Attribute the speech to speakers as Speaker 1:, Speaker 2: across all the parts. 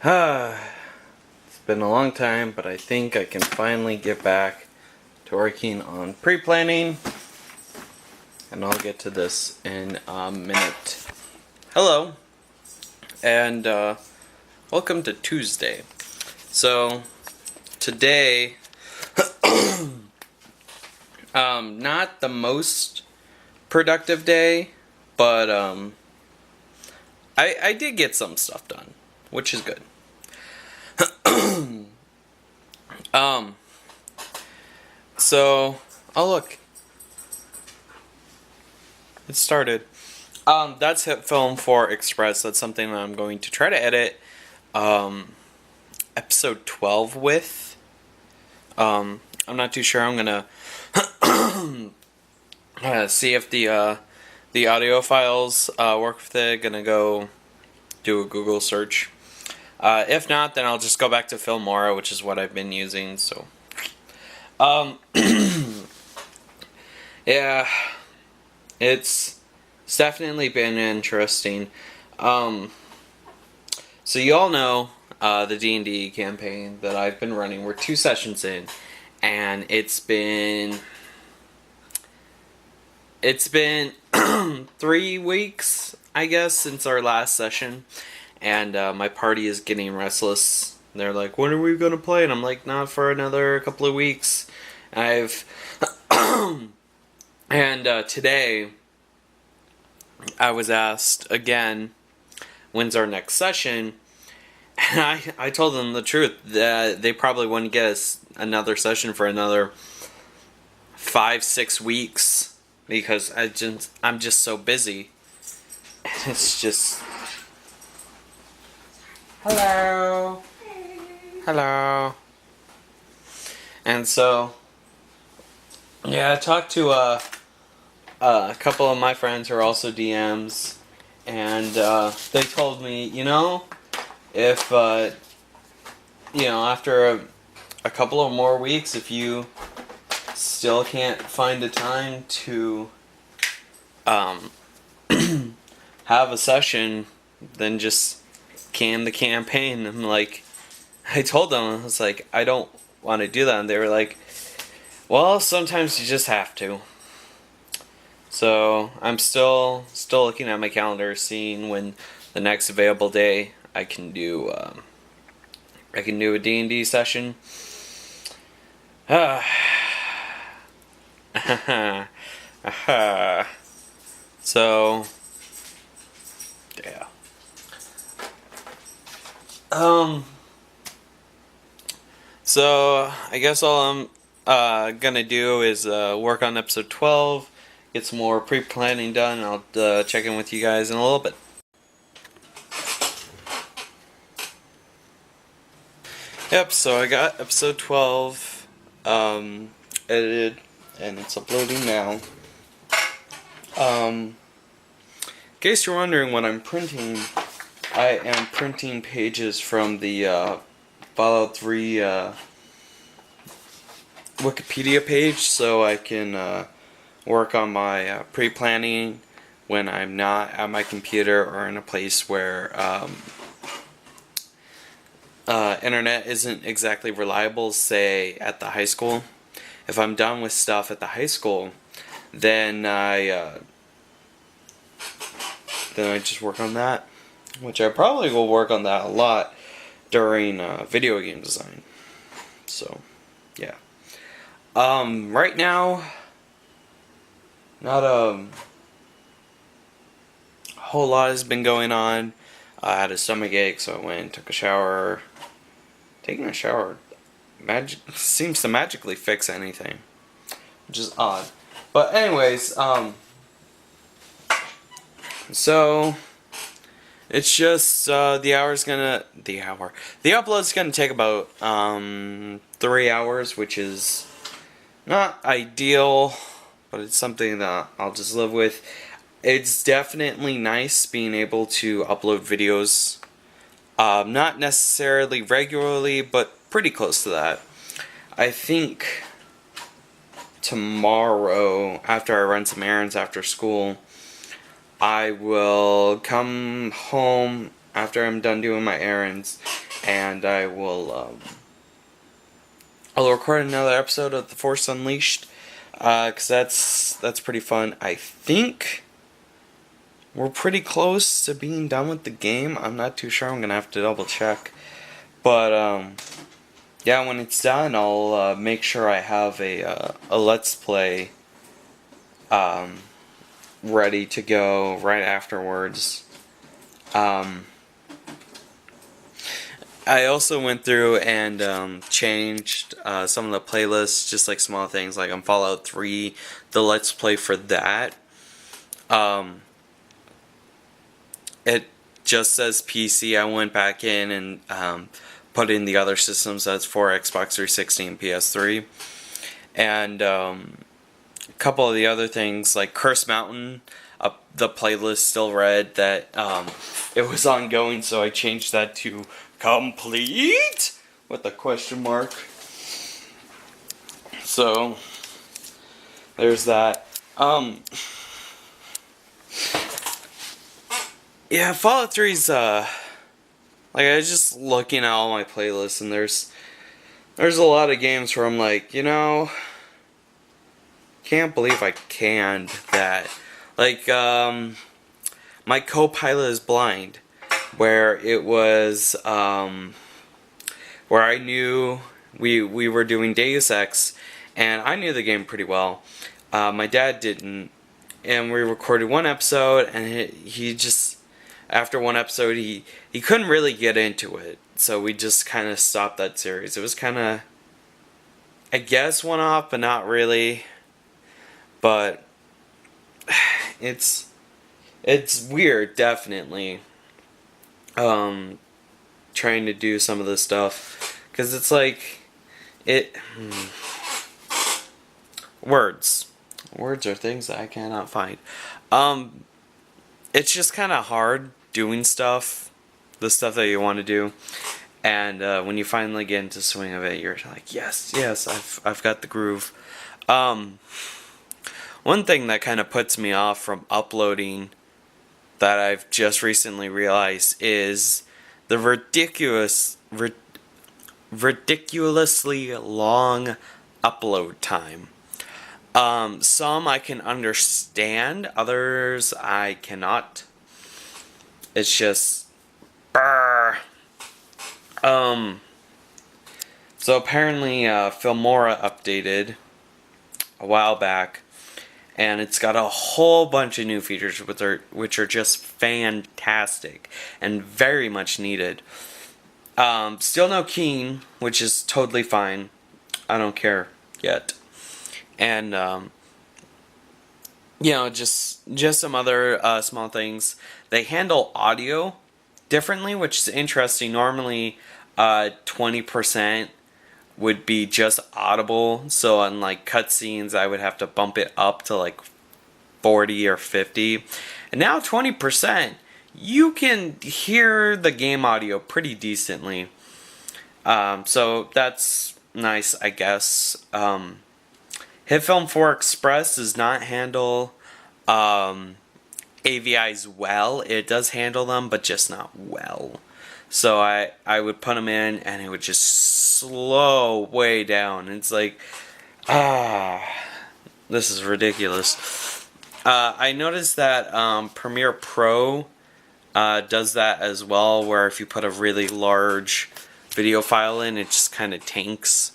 Speaker 1: It's been a long time, but I think I can finally get back to working on pre-planning. And I'll get to this in a minute. Hello, and welcome to Tuesday. So, today, not the most productive day, but I did get some stuff done, which is good. So, oh look, it started. That's Hit Film for Express. That's something that I'm going to try to edit episode 12 with. I'm not too sure. I'm gonna see if the audio files work with it. Gonna go do a Google search. If not, then I'll just go back to Filmora, which is what I've been using. So, yeah, it's definitely been interesting. So you all know the D&D campaign that I've been running. We're 2 sessions in, and it's been 3 weeks, I guess, since our last session. And my party is getting restless. They're like, when are we going to play? And I'm like, not for another couple of weeks. And today, I was asked again, when's our next session? And I told them the truth, that they probably wouldn't get us another session for another 5-6 weeks. Because I'm just so busy. It's just... Hello. Hello. And so, yeah, I talked to a couple of my friends who are also DMs, and they told me, if after a couple of more weeks, if you still can't find the time to have a session, then just can the campaign. I told them, I was like, I don't want to do that, and they were like, well, sometimes you just have to. So I'm still looking at my calendar, seeing when the next available day I can do a D&D session. So yeah. So I guess all I'm gonna do is work on episode 12, get some more pre-planning done, and I'll check in with you guys in a little bit. Yep, so I got episode 12 edited, and it's uploading now. In case you're wondering what I'm printing, I am printing pages from the Fallout 3 Wikipedia page, so I can work on my pre-planning when I'm not at my computer or in a place where internet isn't exactly reliable, say at the high school. If I'm done with stuff at the high school, then I just work on that, which I probably will work on that a lot during video game design. So, yeah. Right now, not a whole lot has been going on. I had a stomach ache, so I went and took a shower. Taking a shower seems to magically fix anything, which is odd. But anyways, so it's just the upload's gonna take about 3 hours, which is not ideal, but it's something that I'll just live with. It's definitely nice being able to upload videos, not necessarily regularly, but pretty close to that. I think tomorrow, after I run some errands after school, I will come home after I'm done doing my errands and I'll record another episode of The Force Unleashed, because that's pretty fun. I think we're pretty close to being done with the game. I'm not too sure. I'm gonna have to double check. But yeah, when it's done, I'll make sure I have a Let's Play ready to go right afterwards. I also went through and changed some of the playlists, just like small things, like on Fallout 3, the Let's Play for that. It just says PC. I went back in and put in the other systems, that's for Xbox 360 and PS3. And a couple of the other things, like Curse Mountain, the playlist still read that it was ongoing, so I changed that to complete with a question mark. So there's that. Yeah, Fallout 3's like, I was just looking at all my playlists, and there's a lot of games where I'm like, can't believe I canned that. Like my co-pilot is blind, where it was where I knew we were doing Deus Ex, and I knew the game pretty well. My dad didn't, and we recorded one episode, and he just, after one episode, he couldn't really get into it, so we just kind of stopped that series. It was kind of, I guess, one-off, but not really. But it's weird, definitely, trying to do some of this stuff, because it's like, words are things that I cannot find. It's just kind of hard doing the stuff that you want to do, and when you finally get into the swing of it, you're like, yes, I've got the groove. One thing that kind of puts me off from uploading, that I've just recently realized, is the ridiculously long upload time. Some I can understand, others I cannot. It's just, brr. So apparently Filmora updated a while back, and it's got a whole bunch of new features which are just fantastic and very much needed. Still no keying, which is totally fine. I don't care yet. And just some other small things. They handle audio differently, which is interesting. Normally 20% would be just audible, so on like cutscenes I would have to bump it up to like 40 or 50, and now 20% you can hear the game audio pretty decently. So that's nice, I guess. HitFilm 4 Express does not handle AVIs well. It does handle them, but just not well. So I would put them in, and it would just slow way down. It's like, this is ridiculous. I noticed that Premiere Pro does that as well, where if you put a really large video file in, it just kind of tanks.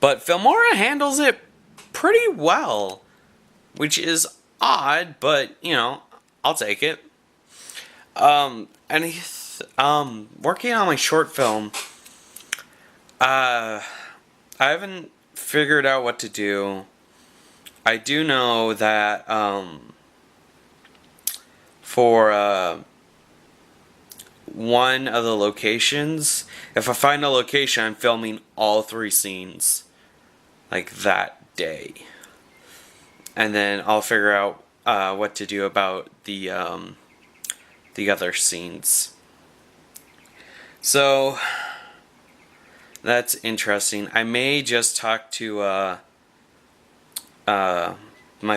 Speaker 1: But Filmora handles it pretty well, which is odd, but, I'll take it. And working on my short film, I haven't figured out what to do. I do know that for one of the locations, if I find a location, I'm filming all 3 scenes like that day, and then I'll figure out what to do about the other scenes. So that's interesting. I may just talk to my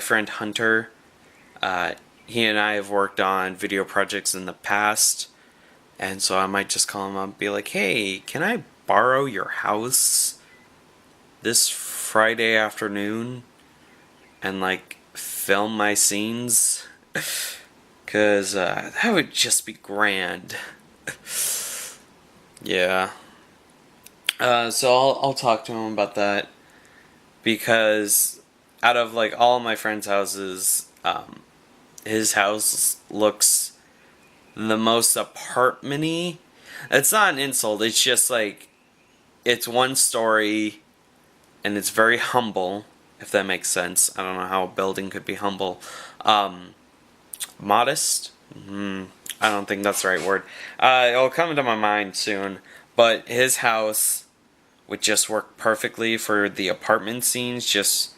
Speaker 1: friend Hunter. He and I have worked on video projects in the past, And so I might just call him up and be like, hey, can I borrow your house this Friday afternoon and like film my scenes? Because that would just be grand. Yeah. So I'll talk to him about that, because out of like all of my friends' houses, his house looks the most apartment-y. It's not an insult. It's just like it's one story, and it's very humble. If that makes sense. I don't know how a building could be humble. Modest. I don't think that's the right word. It'll come into my mind soon. But his house would just work perfectly for the apartment scenes, just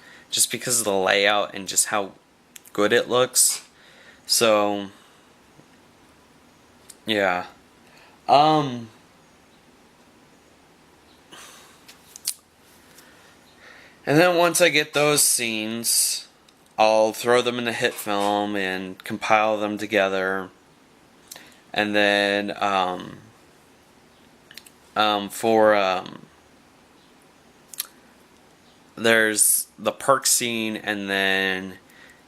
Speaker 1: because of the layout and just how good it looks. So yeah. And then once I get those scenes, I'll throw them in a hit film and compile them together. And then there's the perk scene, and then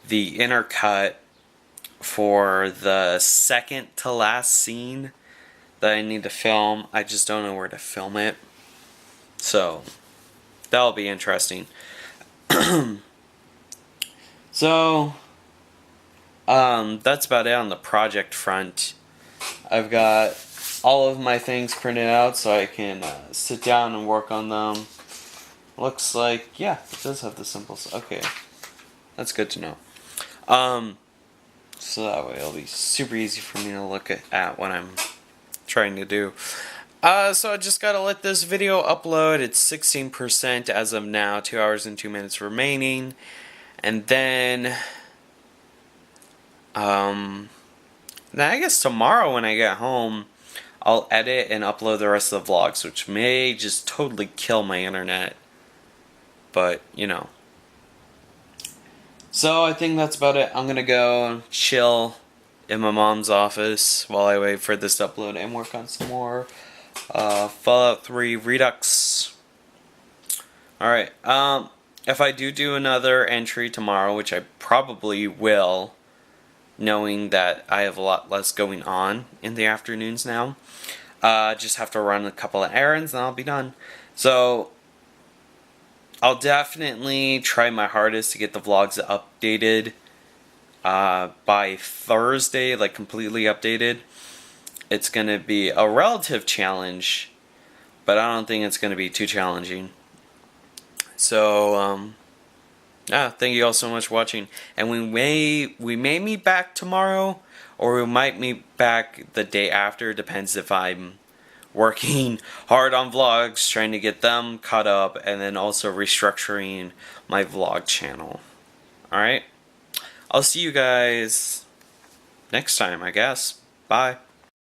Speaker 1: the intercut for the second to last scene that I need to film. I just don't know where to film it. So that'll be interesting. So that's about it on the project front. I've got all of my things printed out so I can sit down and work on them. Looks like, yeah, it does have the symbols. Okay, that's good to know. So that way it'll be super easy for me to look at what I'm trying to do. So I just gotta let this video upload. It's 16% as of now, 2 hours and 2 minutes remaining. And then, I guess tomorrow when I get home, I'll edit and upload the rest of the vlogs, which may just totally kill my internet. But, you know. So I think that's about it. I'm gonna go chill in my mom's office while I wait for this to upload and work on some more Fallout 3 Redux. Alright, if I do another entry tomorrow, which I probably will, knowing that I have a lot less going on in the afternoons now, just have to run a couple of errands and I'll be done. So I'll definitely try my hardest to get the vlogs updated by Thursday, like completely updated. It's going to be a relative challenge, but I don't think it's going to be too challenging. So, yeah, thank you all so much for watching. And we may meet back tomorrow, or we might meet back the day after. Depends if I'm working hard on vlogs, trying to get them caught up, and then also restructuring my vlog channel. Alright? I'll see you guys next time, I guess. Bye.